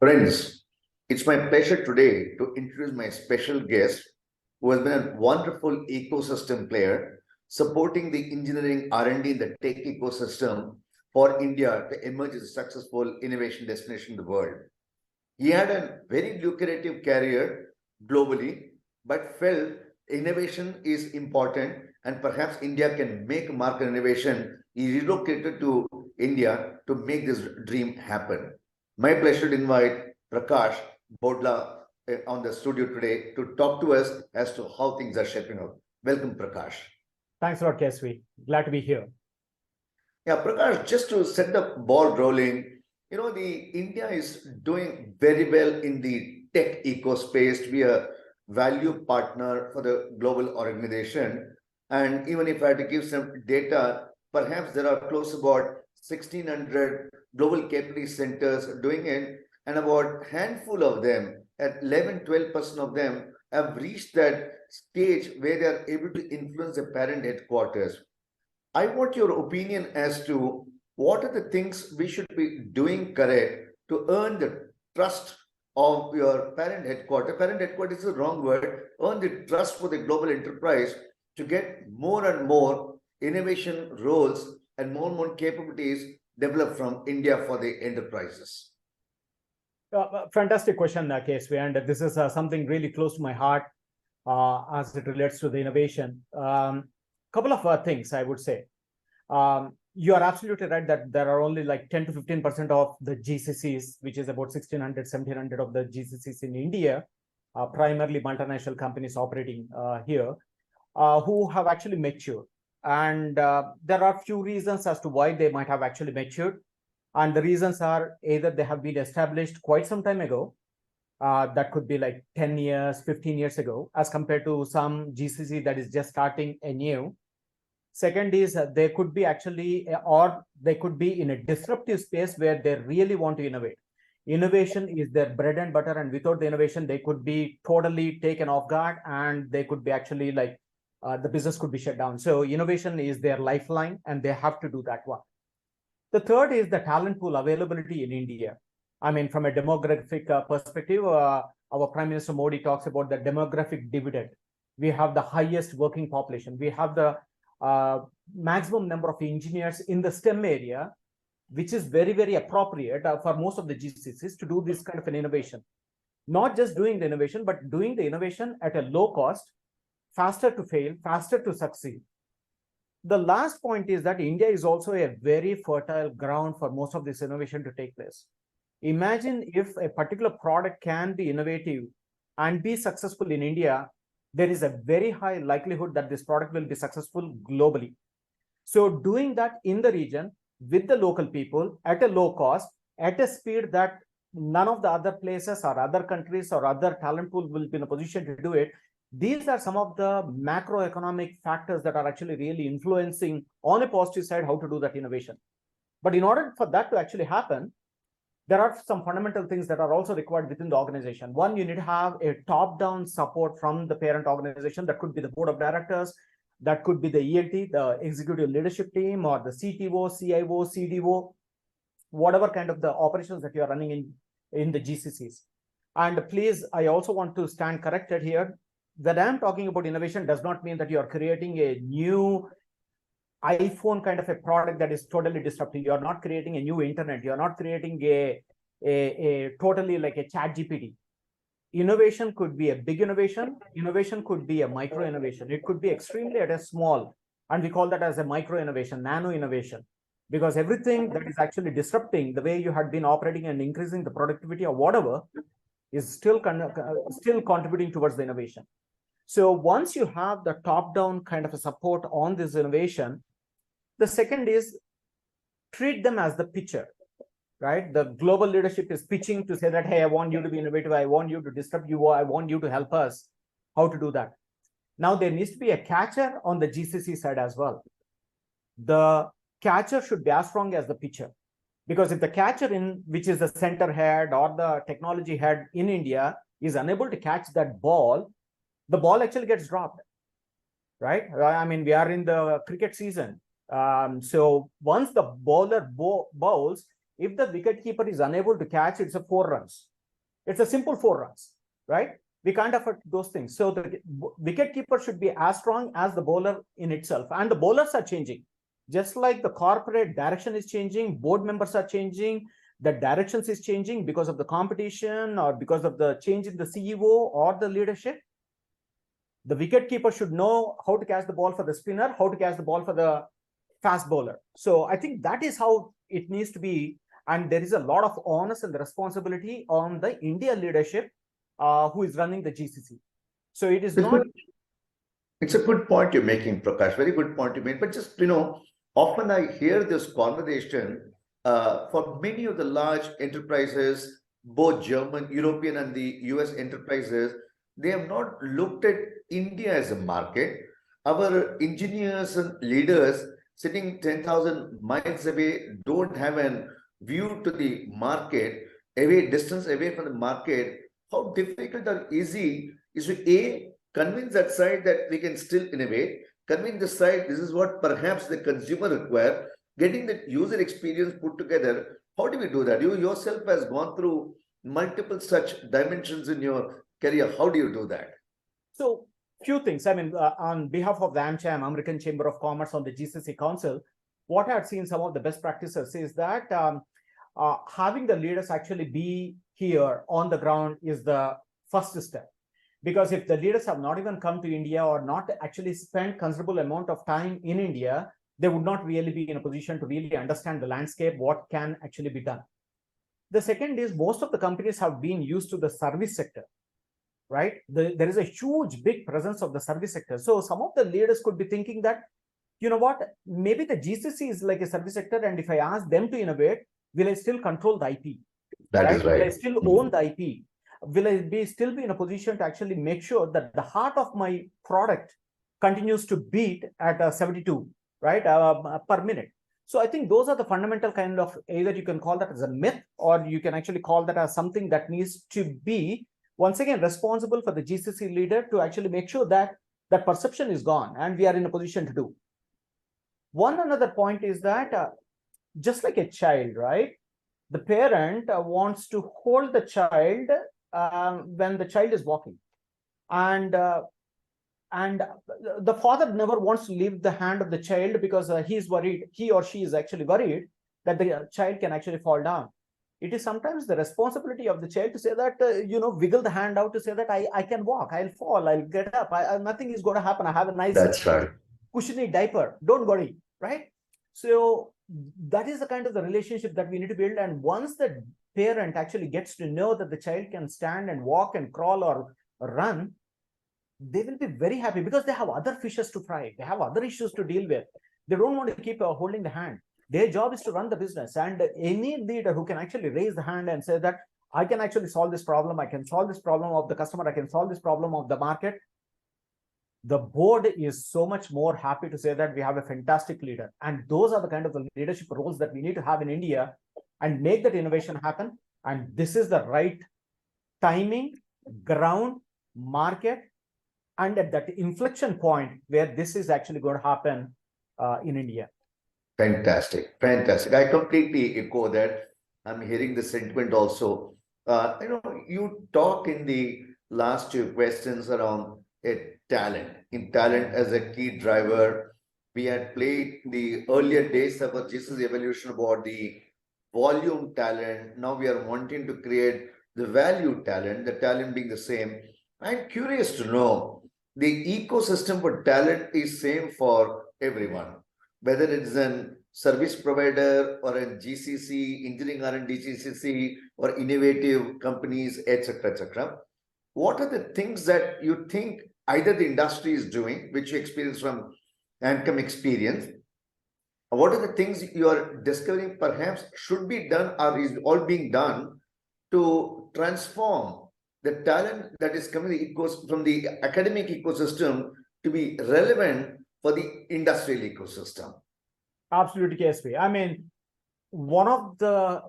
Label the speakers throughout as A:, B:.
A: Friends, it's my pleasure today to introduce my special guest who has been a wonderful ecosystem player supporting the engineering R&D in the tech ecosystem for India to emerge as a successful innovation destination in the world. He had a very lucrative career globally, but felt innovation is important and perhaps India can make a mark in innovation. He relocated to India to make this dream happen. My pleasure to invite Prakash Bodla on the studio today to talk to us as to how things are shaping up. Welcome, Prakash.
B: Thanks a lot, KSV. Glad to be here.
A: Yeah, Prakash, just to set the ball rolling, the India is doing very well in the tech eco space to be a value partner for the global organization. And even if I had to give some data, perhaps there are close about 1,600 global capability centers doing it, and about a handful of them, at 11-12% of them, have reached that stage where they are able to influence the parent headquarters. I want your opinion as to what are the things we should be doing correct to earn the trust of your parent headquarters. Parent headquarters is the wrong word. Earn the trust for the global enterprise to get more and more innovation roles and more capabilities developed from India for the enterprises.
B: Fantastic question, KSV, and this is something really close to my heart as it relates to the innovation. Couple of things I would say. You are absolutely right that there are only like 10 to 15% of the GCCs, which is about 1,600, 1,700 of the GCCs in India, primarily multinational companies operating here, who have actually matured. And there are few reasons as to why they might have actually matured. And the reasons are either they have been established quite some time ago, that could be like 10 years, 15 years ago, as compared to some GCC that is just starting anew. Second is they could be actually, or they could be in a disruptive space where they really want to innovate. Innovation is their bread and butter, and without the innovation, they could be totally taken off guard, and they could be actually like, the business could be shut down. So innovation is their lifeline, and they have to do that one. The third is the talent pool availability in India. I mean, from a demographic perspective, our Prime Minister Modi talks about the demographic dividend. We have the highest working population. We have the maximum number of engineers in the STEM area, which is very, very appropriate for most of the GCCs to do this kind of an innovation. Not just doing the innovation, but doing the innovation at a low cost, faster to fail, faster to succeed. The last point is that India is also a very fertile ground for most of this innovation to take place. Imagine if a particular product can be innovative and be successful in India, there is a very high likelihood that this product will be successful globally. So doing that in the region with the local people at a low cost, at a speed that none of the other places or other countries or other talent pool will be in a position to do it. These are some of the macroeconomic factors that are actually really influencing on a positive side how to do that innovation. But in order for that to actually happen, there are some fundamental things that are also required within the organization. One, you need to have a top-down support from the parent organization. That could be the board of directors, that could be the ELT, the executive leadership team, or the CTO, CIO, CDO, whatever kind of the operations that you are running in the GCCs. And please, I also want to stand corrected here. That I'm talking about innovation does not mean that you are creating a new iPhone kind of a product that is totally disruptive. You're not creating a new internet. You're not creating a totally like a chat GPT. Innovation could be a big innovation. Innovation could be a micro innovation. It could be extremely at a small, and we call that as a micro innovation, nano innovation, because everything that is actually disrupting the way you had been operating and increasing the productivity or whatever is still contributing towards the innovation. So once you have the top-down kind of a support on this innovation, the second is treat them as the pitcher, right? The global leadership is pitching to say that, hey, I want you to be innovative. I want you to disrupt you. I want you to help us. How to do that? Now, there needs to be a catcher on the GCC side as well. The catcher should be as strong as the pitcher. Because if the catcher which is the center head or the technology head in India, is unable to catch that ball, the ball actually gets dropped, right? I mean, we are in the cricket season. So once the bowler bowls, if the wicketkeeper is unable to catch, it's a 4 runs. It's a simple 4 runs, right? We can't afford those things. So the wicket keeper should be as strong as the bowler in itself. And the bowlers are changing. Just like the corporate direction is changing, board members are changing, the directions is changing because of the competition or because of the change in the CEO or the leadership. The wicket keeper should know how to catch the ball for the spinner, how to catch the ball for the fast bowler. So I think that is how it needs to be. And there is a lot of onus and the responsibility on the India leadership who is running the GCC. So it is not.
A: It's a good point you're making, Prakash. Very good point you made. But just, often I hear this conversation for many of the large enterprises, both German, European, and the US enterprises, they have not looked at India as a market. Our engineers and leaders sitting 10,000 miles away don't have a view to the market, distance away from the market. How difficult or easy is to convince that side that we can still innovate, convince the side this is what perhaps the consumer require, getting the user experience put together. How do we do that? You yourself has gone through multiple such dimensions in your career. How do you do that?
B: So few things. I mean, on behalf of the AmCham, American Chamber of Commerce, on the GCC Council, what I've seen some of the best practices is that having the leaders actually be here on the ground is the first step. Because if the leaders have not even come to India or not actually spent considerable amount of time in India, they would not really be in a position to really understand the landscape, what can actually be done. The second is most of the companies have been used to the service sector, right? There is a huge, big presence of the service sector. So some of the leaders could be thinking that, you know what, maybe the GCC is like a service sector. And if I ask them to innovate, will I still control the IP?
A: That is right.
B: Will I still own the IP? Will I still be in a position to actually make sure that the heart of my product continues to beat at 72, right, per minute? So I think those are the fundamental kind of, either you can call that as a myth, or you can actually call that as something that needs to be, once again, responsible for the GCC leader to actually make sure that that perception is gone and we are in a position to do. One another point is that just like a child, right? The parent wants to hold the child when the child is walking, and the father never wants to leave the hand of the child because he's worried, he or she is actually worried that the child can actually fall down. It is sometimes the responsibility of the child to say that, wiggle the hand out to say that I can walk, I'll fall, I'll get up, nothing is going to happen. I have a nice,
A: that's right,
B: cushiony diaper, don't worry, right? So that is the kind of the relationship that we need to build. And once the parent actually gets to know that the child can stand and walk and crawl or run, they will be very happy because they have other fishes to fry. They have other issues to deal with. They don't want to keep holding the hand. Their job is to run the business. And any leader who can actually raise the hand and say that I can actually solve this problem, I can solve this problem of the customer, I can solve this problem of the market, the board is so much more happy to say that we have a fantastic leader. And those are the kind of the leadership roles that we need to have in India and make that innovation happen. And this is the right timing, ground, market, and at that inflection point where this is actually going to happen in India.
A: Fantastic. I completely echo that. I'm hearing the sentiment also. You talk in the last two questions around talent as a key driver. We had played the earlier days of our GCC evolution about the volume talent. Now we are wanting to create the value talent, the talent being the same. I'm curious to know, the ecosystem for talent is same for everyone, whether it's a service provider or a GCC, engineering R&D GCC, or innovative companies, etc., etc. What are the things that you think either the industry is doing, which you experience from AmCham experience? What are the things you are discovering perhaps should be done or is all being done to transform the talent that is coming from the academic ecosystem to be relevant for the industrial ecosystem?
B: Absolutely, KSP. I mean, one of the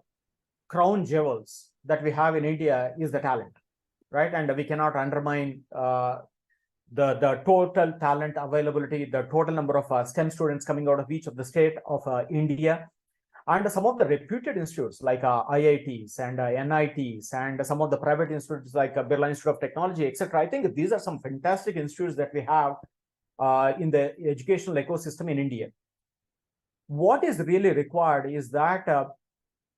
B: crown jewels that we have in India is the talent, right? And we cannot undermine the total talent availability, the total number of STEM students coming out of each of the state of India. And some of the reputed institutes like IITs and NITs and some of the private institutes like Birla Institute of Technology, etc. I think these are some fantastic institutes that we have in the educational ecosystem in India. What is really required is that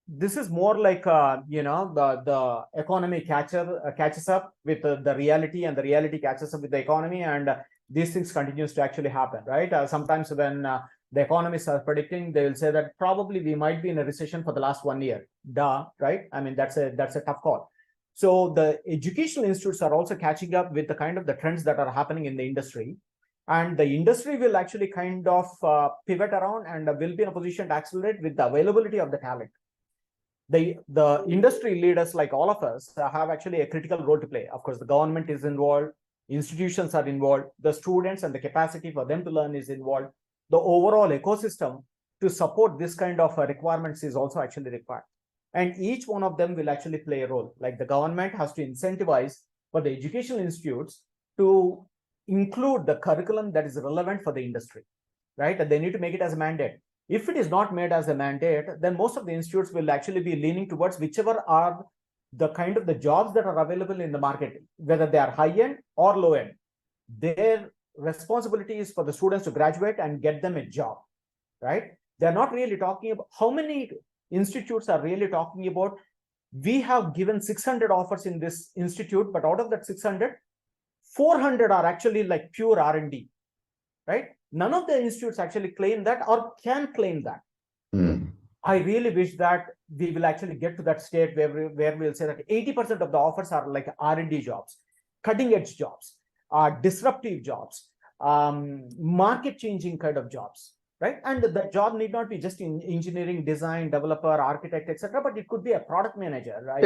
B: this is more like the economy catches up with the reality, and the reality catches up with the economy, and these things continues to actually happen, right? Sometimes when the economists are predicting, they will say that probably we might be in a recession for the last 1 year. Duh, right? I mean, that's a tough call. So the educational institutes are also catching up with the kind of the trends that are happening in the industry, and the industry will actually kind of pivot around and will be in a position to accelerate with the availability of the talent. The industry leaders like all of us have actually a critical role to play. Of course, the government is involved, institutions are involved, the students and the capacity for them to learn is involved. The overall ecosystem to support this kind of requirements is also actually required. And each one of them will actually play a role. Like the government has to incentivize for the educational institutes to include the curriculum that is relevant for the industry, right? And they need to make it as a mandate. If it is not made as a mandate, then most of the institutes will actually be leaning towards whichever are the kind of the jobs that are available in the market, whether they are high end or low end. Their responsibility is for the students to graduate and get them a job, right? They're not really talking about how many institutes are really talking about. We have given 600 offers in this institute, but out of that 600, 400 are actually like pure R&D, right? None of the institutes actually claim that or can claim that. I really wish that we will actually get to that state where we'll say that 80% of the offers are like R&D jobs, cutting edge jobs, disruptive jobs, market changing kind of jobs, right? And the job need not be just in engineering, design, developer, architect, etc., but it could be a product manager, right?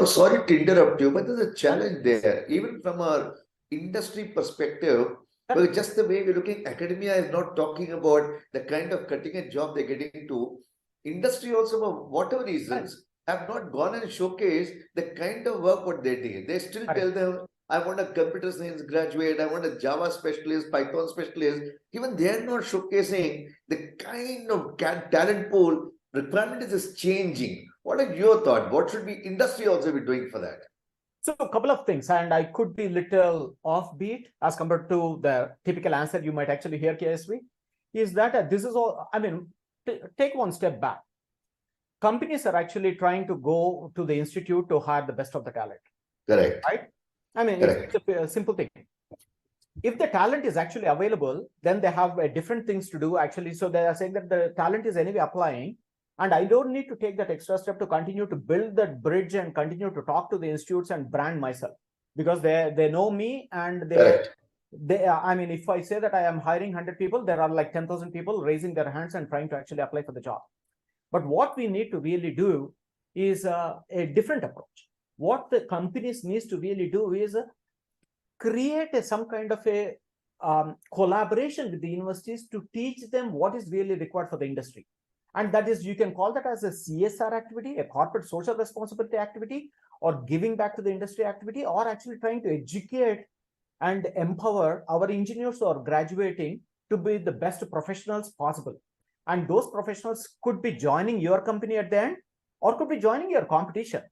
A: Sorry to interrupt you, but there's a challenge there. Even from our industry perspective, well, just the way we're looking, academia is not talking about the kind of cutting edge job they're getting to. Industry also, for whatever reasons, have not gone and showcased the kind of work what they did. They still tell them, I want a computer science graduate, I want a Java specialist, Python specialist. Even they're not showcasing the kind of talent pool requirement is changing. What are your thoughts? What should be industry also be doing for that?
B: So a couple of things, and I could be little offbeat as compared to the typical answer you might actually hear, KSV, is that this is all, I mean, take one step back. Companies are actually trying to go to the institute to hire the best of the talent.
A: Correct.
B: Right? I mean, it's a simple thing. If the talent is actually available, then they have different things to do actually. So they are saying that the talent is anyway applying, and I don't need to take that extra step to continue to build that bridge and continue to talk to the institutes and brand myself, because they know me, and I mean, if I say that I am hiring 100 people, there are like 10,000 people raising their hands and trying to actually apply for the job. But what we need to really do is a different approach. What the companies needs to really do is create some kind of a collaboration with the universities to teach them what is really required for the industry. And that is, you can call that as a CSR activity, a corporate social responsibility activity, or giving back to the industry activity, or actually trying to educate and empower our engineers who are graduating to be the best professionals possible. And those professionals could be joining your company at the end, or could be joining your competition,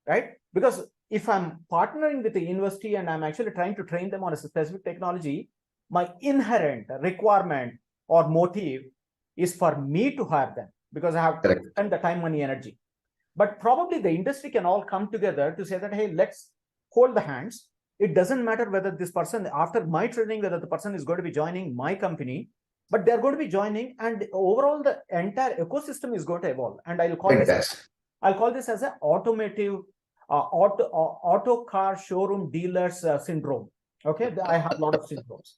B: right? Because if I'm partnering with the university and I'm actually trying to train them on a specific technology, my inherent requirement or motive is for me to hire them, because I have to spend the time, money, energy. But probably the industry can all come together to say that, hey, let's hold the hands. It doesn't matter whether this person, after my training, whether the person is going to be joining my company, but they're going to be joining, and overall the entire ecosystem is going to evolve. And I'll call this as an automotive auto car showroom dealers syndrome. Okay, I have a lot of syndromes.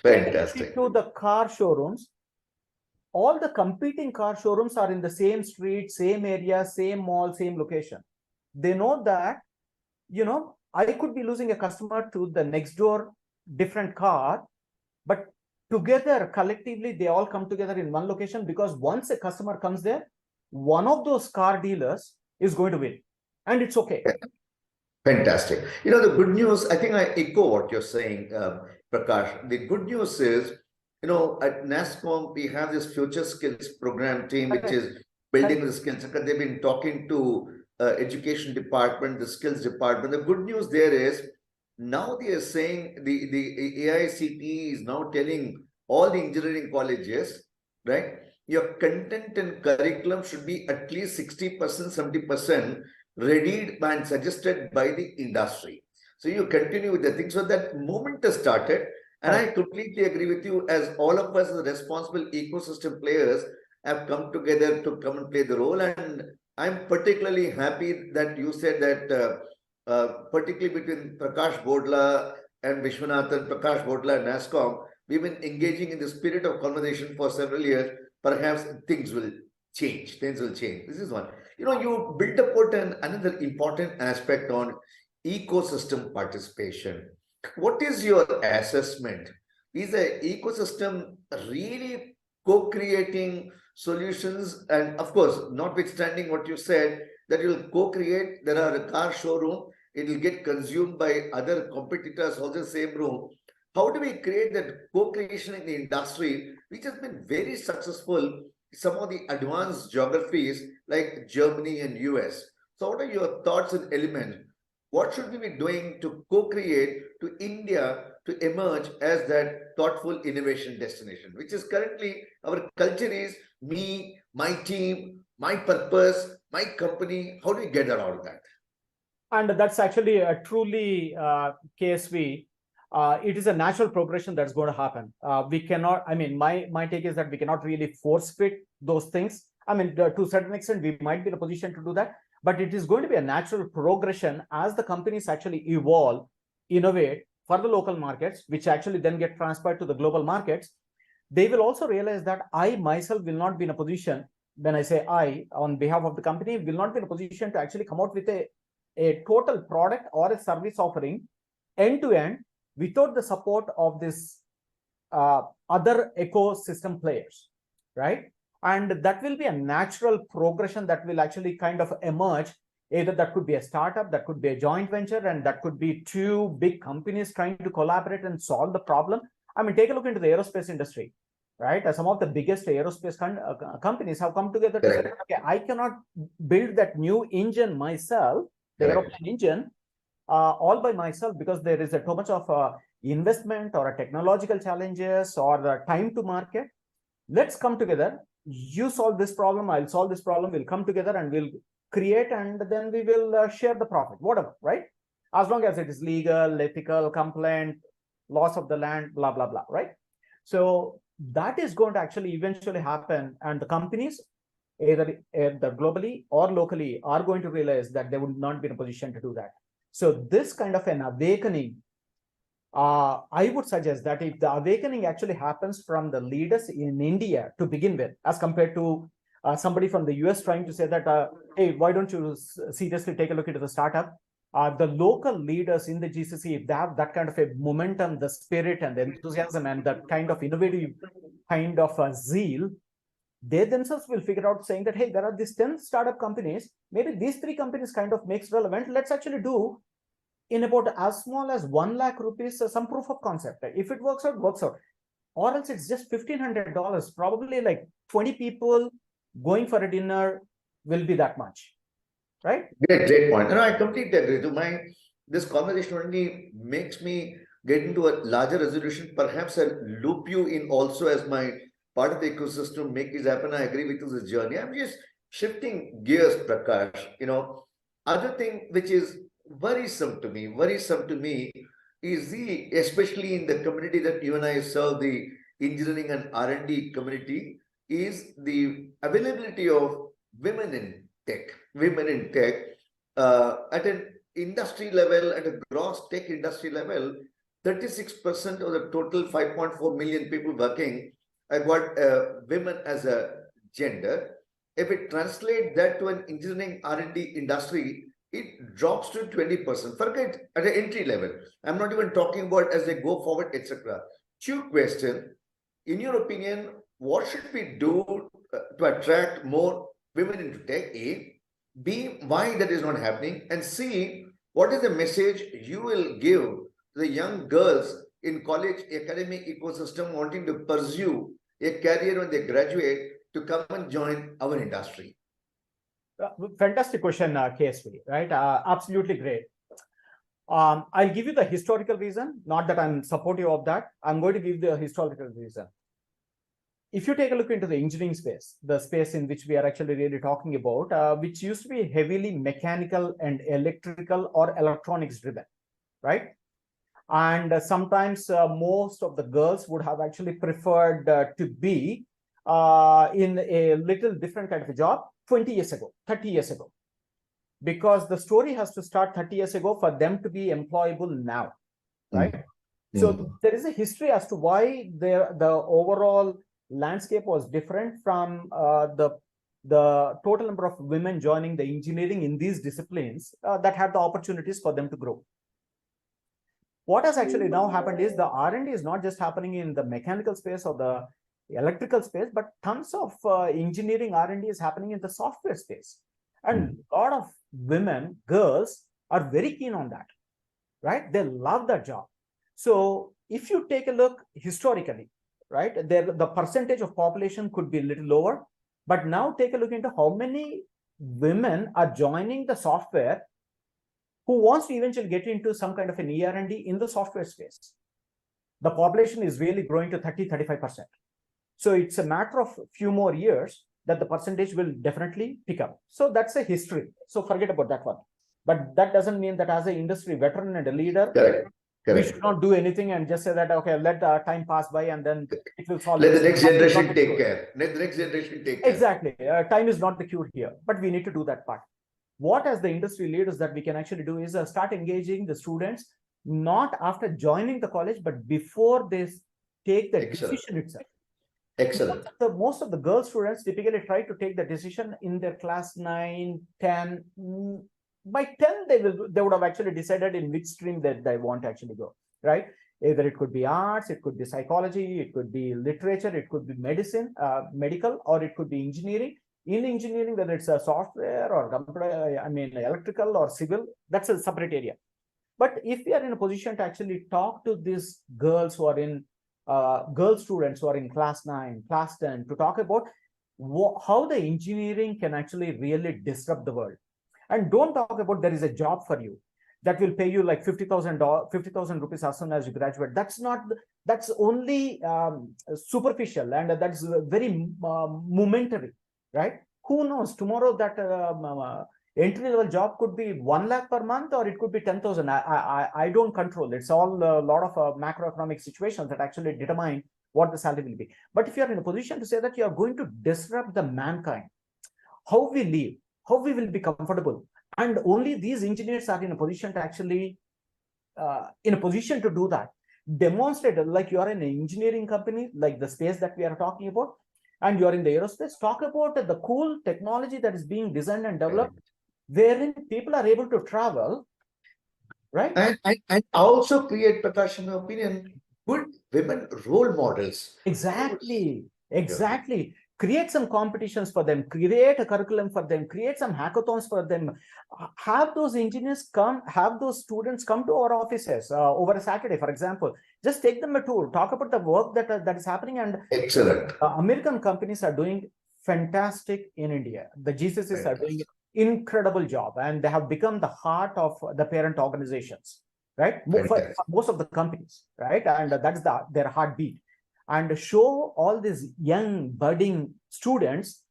A: Fantastic.
B: To the car showrooms, all the competing car showrooms are in the same street, same area, same mall, same location. They know that, I could be losing a customer to the next door different car, but together, collectively, they all come together in one location, because once a customer comes there, one of those car dealers is going to win, and it's okay.
A: Fantastic. The good news, I think I echo what you're saying, Prakash. The good news is at nasscom we have this future skills program team which
B: Correct.
A: is building
B: Correct.
A: the skills. They've been talking to education department, the skills department. The good news there is now they are saying the AICTE is now telling all the engineering colleges, right? Your content and curriculum should be at least 60%, 70% readied and suggested by the industry. So you continue with the thing. So that movement has started. And I
B: Correct.
A: completely agree with you, as all of us as responsible ecosystem players have come together to come and play the role. And I'm particularly happy that you said that particularly between Prakash Bodla and Viswanathan, Prakash Bodla and nasscom, we've been engaging in the spirit of conversation for several years. Perhaps things will change. Things will change. This is one. You built upon another important aspect on ecosystem participation. What is your assessment? Is the ecosystem really co-creating solutions? And of course, notwithstanding what you said, that you'll co-create, there are a car showroom, it will get consumed by other competitors also the same room. How do we create that co-creation in the industry, which has been very successful in some of the advanced geographies like Germany and US? So what are your thoughts and elements? What should we be doing to co-create to India to emerge as that thoughtful innovation destination, which is currently our culture is me, my team, my purpose, my company. How do we get out of that?
B: And that's actually a truly KSV. It is a natural progression that's going to happen. We cannot, I mean, my take is that we cannot really force fit those things. I mean, to a certain extent, we might be in a position to do that, but it is going to be a natural progression as the companies actually evolve, innovate for the local markets, which actually then get transferred to the global markets. They will also realize that I myself will not be in a position, when I say I, on behalf of the company, will not be in a position to actually come out with a total product or a service offering end to end without the support of this other ecosystem players, right? And that will be a natural progression that will actually kind of emerge. Either that could be a startup, that could be a joint venture, and that could be two big companies trying to collaborate and solve the problem. I mean, take a look into the aerospace industry, right? Some of the biggest aerospace companies have come together to say, okay, I cannot build that new engine myself, the aeroplane engine, all by myself, because there is too much of investment or a technological challenges or the time to market. Let's come together. You solve this problem, I'll solve this problem. We'll come together and we'll create, and then we will share the profit, whatever, right? As long as it is legal, ethical, compliant, loss of the land, blah, blah, blah, right? So that is going to actually eventually happen. And the companies, either globally or locally, are going to realize that they would not be in a position to do that. So this kind of an awakening, I would suggest that if the awakening actually happens from the leaders in India to begin with, as compared to somebody from the US trying to say that, hey, why don't you seriously take a look into the startup? The local leaders in the GCC, if they have that kind of a momentum, the spirit and the enthusiasm and that kind of innovative kind of zeal, they themselves will figure out saying that, hey, there are these 10 startup companies, maybe these 3 companies kind of makes relevant. Let's actually do in about as small as 1 lakh rupees, some proof of concept. If it works out, works out. Or else it's just $1,500, probably like 20 people going for a dinner will be that much, right?
A: Great point. And I completely agree. This conversation only makes me get into a larger resolution. Perhaps I'll loop you in also as my part of the ecosystem, make this happen. I agree with you, this journey. I'm just shifting gears, Prakash. Other thing which is worrisome to me is especially in the community that you and I serve, the engineering and R&D community, is the availability of women in tech at an industry level, at a gross tech industry level. 36% of the total 5.4 million people working have got women as a gender. If we translate that to an engineering R&D industry, it drops to 20%. Forget at an entry level. I'm not even talking about as they go forward, etc. Two question, in your opinion, what should we do to attract more women into tech? A. B, why that is not happening? And C, what is the message you will give the young girls in college academic ecosystem wanting to pursue a career when they graduate to come and join our industry?
B: Fantastic question, KSV, right? Absolutely great. I'll give you the historical reason, not that I'm supportive of that. I'm going to give the historical reason. If you take a look into the engineering space, the space in which we are actually really talking about, which used to be heavily mechanical and electrical or electronics driven, right? And sometimes most of the girls would have actually preferred to be in a little different kind of a job 20 years ago, 30 years ago. Because the story has to start 30 years ago for them to be employable now, right? So there is a history as to why the overall landscape was different from the total number of women joining the engineering in these disciplines that had the opportunities for them to grow. What has actually now happened is the R&D is not just happening in the mechanical space or the electrical space, but tons of engineering R&D is happening in the software space. And a lot of women, girls are very keen on that, right? They love that job. So if you take a look historically, right, the percentage of population could be a little lower, but now take a look into how many women are joining the software who wants to eventually get into some kind of an ER&D in the software space. The population is really growing to 30-35%. So it's a matter of a few more years that the percentage will definitely pick up. So that's a history. So forget about that one. But that doesn't mean that as an industry veteran and a leader,
A: Correct.
B: we should not do anything and just say that, okay, let time pass by and then it will solve.
A: Let the next generation take care. Let the next generation take care.
B: Exactly. Time is not the cure here, but we need to do that part. What as the industry leaders that we can actually do is start engaging the students, not after joining the college, but before they take the decision itself.
A: Excellent.
B: Most of the girl students typically try to take the decision in their class 9, 10. By 10, they would have actually decided in which stream that they want to actually go, right? Either it could be arts, it could be psychology, it could be literature, it could be medicine, medical, or it could be engineering. In engineering, whether it's a software or computer, electrical or civil, that's a separate area. But if we are in a position to actually talk to these girls who are in girl students who are in class 9, class 10, to talk about how the engineering can actually really disrupt the world. And don't talk about there is a job for you that will pay you like 50,000 rupees as soon as you graduate. That's only superficial, and that's very momentary, right? Who knows, tomorrow that entry-level job could be 1 lakh per month, or it could be 10,000. I don't control. It's all a lot of macroeconomic situations that actually determine what the salary will be. But if you're in a position to say that you are going to disrupt the mankind, how we live, how we will be comfortable, and only these engineers are in a position to actually in a position to do that. Demonstrate, like you are in an engineering company, like the space that we are talking about, and you are in the aerospace. Talk about the cool technology that is being designed and developed, wherein people are able to travel, right?
A: And also create, Prakash, in my opinion, good women role models.
B: Exactly. Create some competitions for them, create a curriculum for them, create some hackathons for them. Have those engineers come, have those students come to our offices over a Saturday, for example. Just take them a tour, talk about the work that is happening. And
A: excellent.
B: American companies are doing fantastic in India. The GCCs are doing incredible job, and they have become the heart of the parent organizations, right? For most of the companies, right? And that's their heartbeat. And show all these young budding students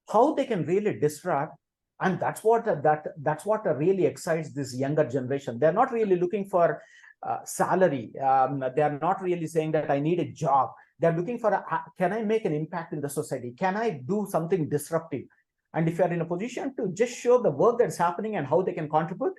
B: how they can really disrupt. And that's what really excites this younger generation. They're not really looking for salary. They're not really saying that I need a job. They're looking for can I make an impact in the society? Can I do something disruptive? And if you're in a position to just show the work that's happening and how they can contribute,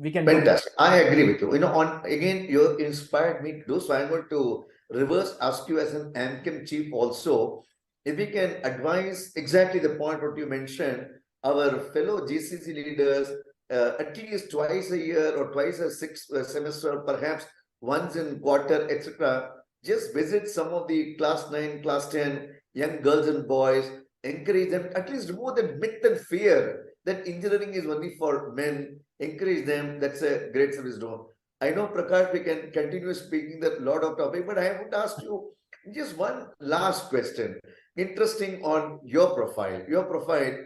B: we can.
A: Fantastic. I agree with you. Again, you inspired me to do so. I'm going to reverse ask you as an AMChem chief also, if we can advise exactly the point what you mentioned, our fellow GCC leaders, at least twice a year or twice a semester, perhaps once in quarter, etc. Just visit some of the class 9, class 10 young girls and boys, encourage them, at least remove that myth and fear that engineering is only for men. Encourage them. That's a great service done. I know, Prakash, we can continue speaking that lot of topic, but I would ask you just one last question. Interesting on your profile. Your profile,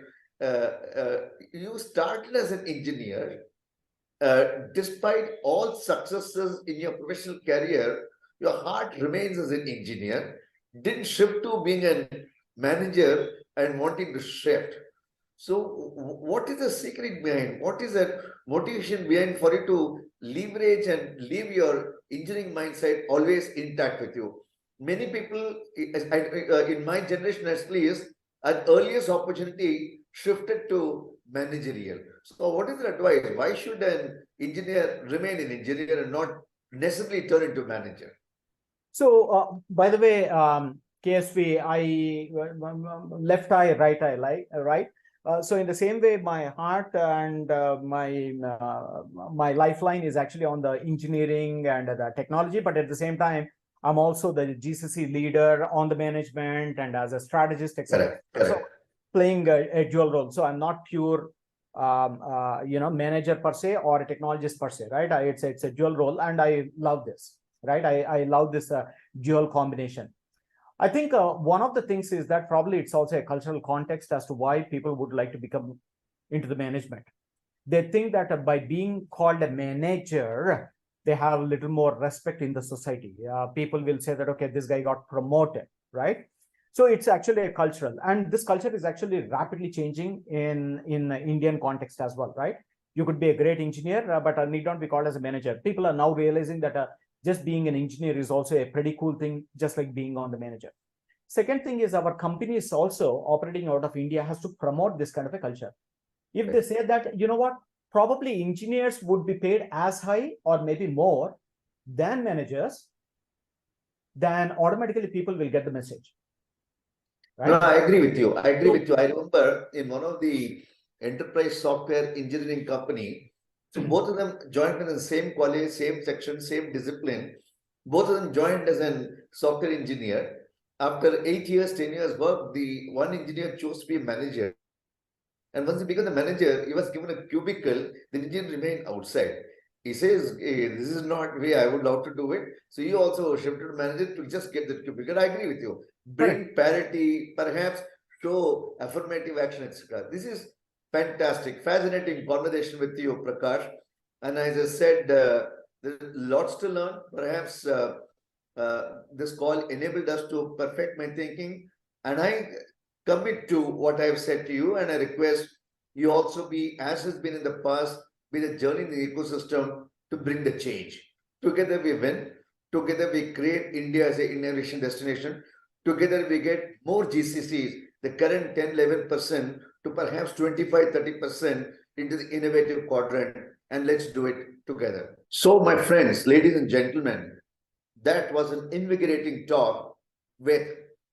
A: you started as an engineer. Despite all successes in your professional career, your heart remains as an engineer. Didn't shift to being a manager and wanting to shift. So, what is the secret behind? What is that motivation behind for you to leverage and leave your engineering mindset always intact with you? Many people in my generation, at least, at earliest opportunity, shifted to managerial. So, what is the advice? Why should an engineer remain an engineer and not necessarily turn into manager?
B: So, by the way, KSV, left eye, right eye, right? So in the same way, my heart and my lifeline is actually on the engineering and the technology, but at the same time, I'm also the GCC leader on the management and as a strategist, etc. So playing a dual role. So I'm not pure, manager per se or a technologist per se, right? It's a dual role, and I love this, right? I love this dual combination. I think one of the things is that probably it's also a cultural context as to why people would like to become into the management. They think that by being called a manager, they have a little more respect in the society. People will say that, okay, this guy got promoted, right? So it's actually a cultural, and this culture is actually rapidly changing in Indian context as well, right? You could be a great engineer, but need not be called as a manager. People are now realizing that just being an engineer is also a pretty cool thing, just like being on the manager. Second thing is our companies also operating out of India has to promote this kind of a culture. If they say that, you know what, probably engineers would be paid as high or maybe more than managers, then automatically people will get the message. Right?
A: No, I agree with you. I agree with you. I remember in one of the enterprise software engineering company, so both of them joined in the same college, same section, same discipline. Both of them joined as a software engineer. After 8 years, 10 years work, the one engineer chose to be a manager. And once he became the manager, he was given a cubicle, the engineer remained outside. He says, hey, this is not way I would love to do it. So he also shifted to manager to just get that cubicle. I agree with you. Bring parity, perhaps show affirmative action, etc. This is fantastic, fascinating conversation with you, Prakash. And as I said, there's lots to learn. Perhaps this call enabled us to perfect my thinking. And I commit to what I've said to you, and I request you also be, as has been in the past, be the journey in the ecosystem to bring the change. Together we win. Together we create India as an innovation destination. Together we get more GCCs, the current 10-11% to perhaps 25-30% into the innovative quadrant, and let's do it together. So, my friends, ladies and gentlemen, that was an invigorating talk with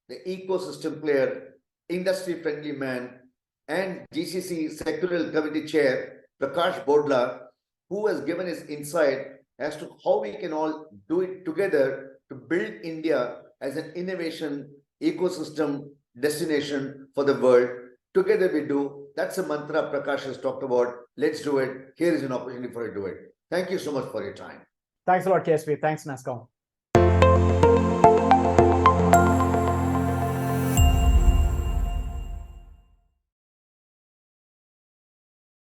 A: the ecosystem player, industry-friendly man, and GCC Sectorial Committee Chair, Prakash Bodla, who has given his insight as to how we can all do it together to build India as an innovation ecosystem destination for the world. Together we do. That's a mantra Prakash has talked about. Let's do it. Here is an opportunity for you to do it. Thank you so much for your time.
B: Thanks a lot, KSV. Thanks, nasscom.